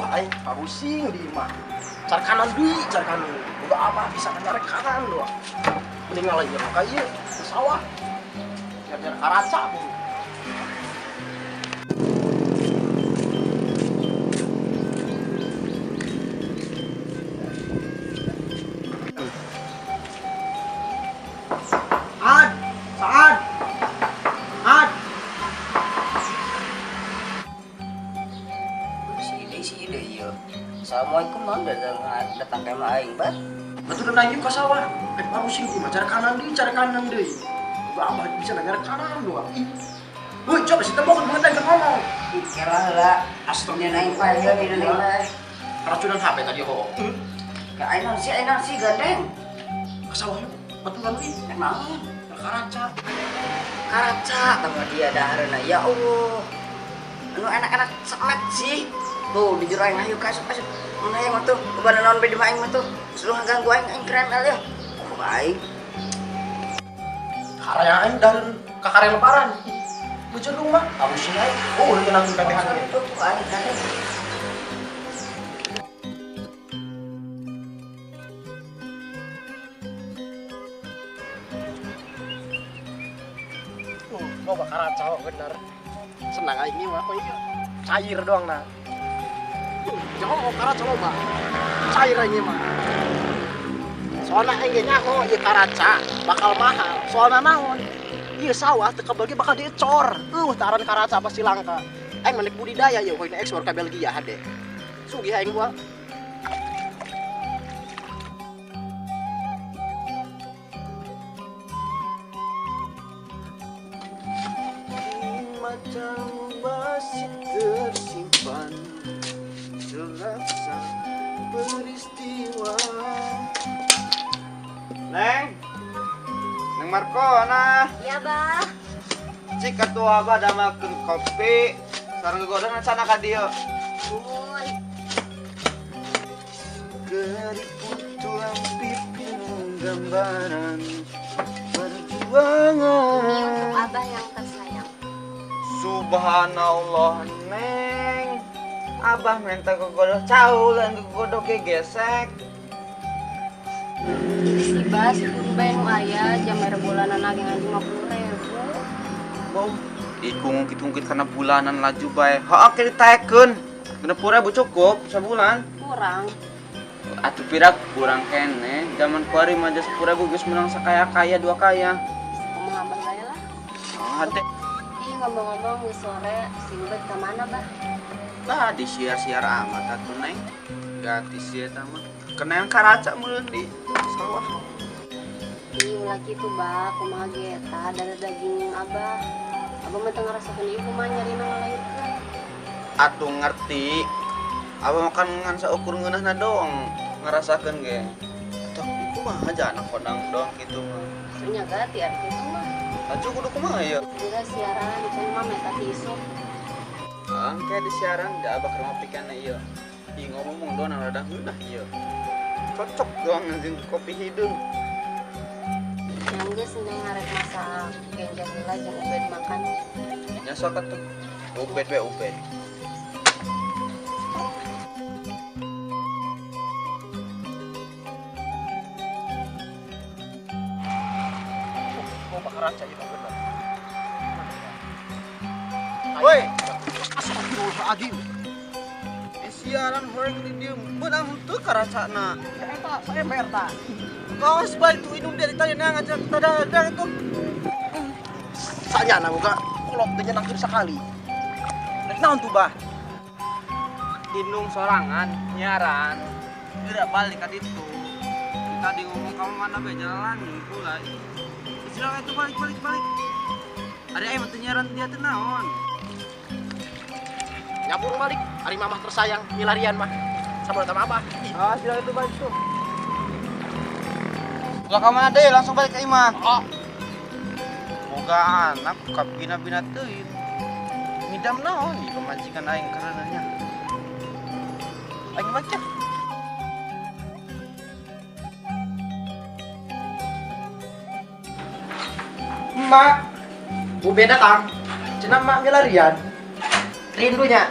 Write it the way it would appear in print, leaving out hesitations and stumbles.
Aing pusing di mah. Cari kanan deui, cari kanan. Boga apa bisa cari kanan doang. Mending lagi ka ieu ke sawah. Biar karaca bu. Ad, Saad. Ad. Si ide iya. Assalamualaikum non datang ke aing, Bah. Betul nanya ke sawah. Pusing di mah cari kanan deui. Boga apa bisa cari kanan doang. Heuh, coba si tembok mengenai ke ngomong. Kira heula aslinya naik pae di nilai. Keracunan HP tadi ho. Ka aing si gandeng. Ke sawah yuk. Betulan deui. Naon? Karaca. Karaca tangga dia dahareuna ya Allah. Anu anak-anak semet sih. Tuh di jero aing hayu kasuk. Mana yang tuh kebanan naon bedi mah aing mah tuh. Suruh ganggu aing kremel ya. Baik. Karya aing dan kakarya lebaran. Bujur rumah, kamu sih aing. Oh, udah nanggung PPH nya. Tuh aing kadang. Mau bakar cowok bener. Senang aing ini mah, iya. Cair doang nah. Jangan mau karaca loba. Cair aing mah. Soalnya aing ge nyaho ieu karaca bakal mahal. Soalnya naon? Ieu sawah teu kabel ge bakal diecor. Taran karaca pasti langka. Aing manik budidaya ya koin ekspor ke Belgia hade. Sugih aing gua. Matamu masih tersimpan selaksa peristiwa. Neng Marco, nah, Ya, Bah. cik ketua abah damakeun kopi, sareng gegodangan sana ka dieu. Mun. Keriput tulang pipi gambaran perjuangan. Untuk Abah yang tersayang. Subhanallah, Neng. Abah minta gegodoh caulan gegodoh ge gesek. Si Bas, kudu bae nu aya jam mere bulanan lagi ngan 50.000. Wow, ikung-ikung karena bulanan laju bae. Heeh, ke ditaekeun. 60.000 cukup sabulan. Kurang. Atuh pirak kurang kene. Zaman kuari mah 10.000 geus menang sakaya-kaya dua kaya. Ngomong abah bae lah. Oh, hade. Ih, ngomong-ngomong geus sore si Ubed ka mana, Bah? Nah, disiar-siar amat atuh Neng. Gratis ya tah mah. Kena yang karaca meureun di sawah. Ih, laki tuh, Bah, kumaha ge eta dada daging Abah. Abah mah teu ngarasakeun ieu kumaha nyarina ngalairkeun. Atuh ngerti. Abah makan ngan saukur ngeunahna doang ngarasakeun ge. Atuh kumaha aja anak kodang doang kitu mah. Nya gati arti itu mah. Atuh kudu kumaha ya? Dira siaran can mah meta tisu. Angke di siaran da abah keur ngopikeun ieu. Ih ngomong doang rada heunah ieu. Cocok doang jeung kopi hidung. Yang geus neng arek masak genjang heula jeung Ubed makan. Nya sok atuh. Ubed we ubed. Mau bakar aja itu bener. Woi, Astagfirullahaladzim. siaran horeng di dieu beunang henteu karacana. Eta saya merta. Kaos balik tuh inung dari tadi nang aja tadadang itu. Sanya na boga kolot teh nyenangkeun sakali. Rek naon tuh, Bah? Inung sorangan nyiaran. Geura balik ka ditu. Kita ngomong kamu mana be jalan pula. Silang itu balik. Ada aya mah nyiaran dia teh naon? Nyambung balik, hari mamah tersayang, milarian mah. Sabar sama Abah. Ah, silang itu balik tuh. Ulah ka mana deui langsung balik ka imah. Oh, Boga anak ka bina-bina teuing. Ngidam naon ieu pemajikan aing karenanya. Aing baca. mak. Bu beda tang. Cina mak milarian. Rindunya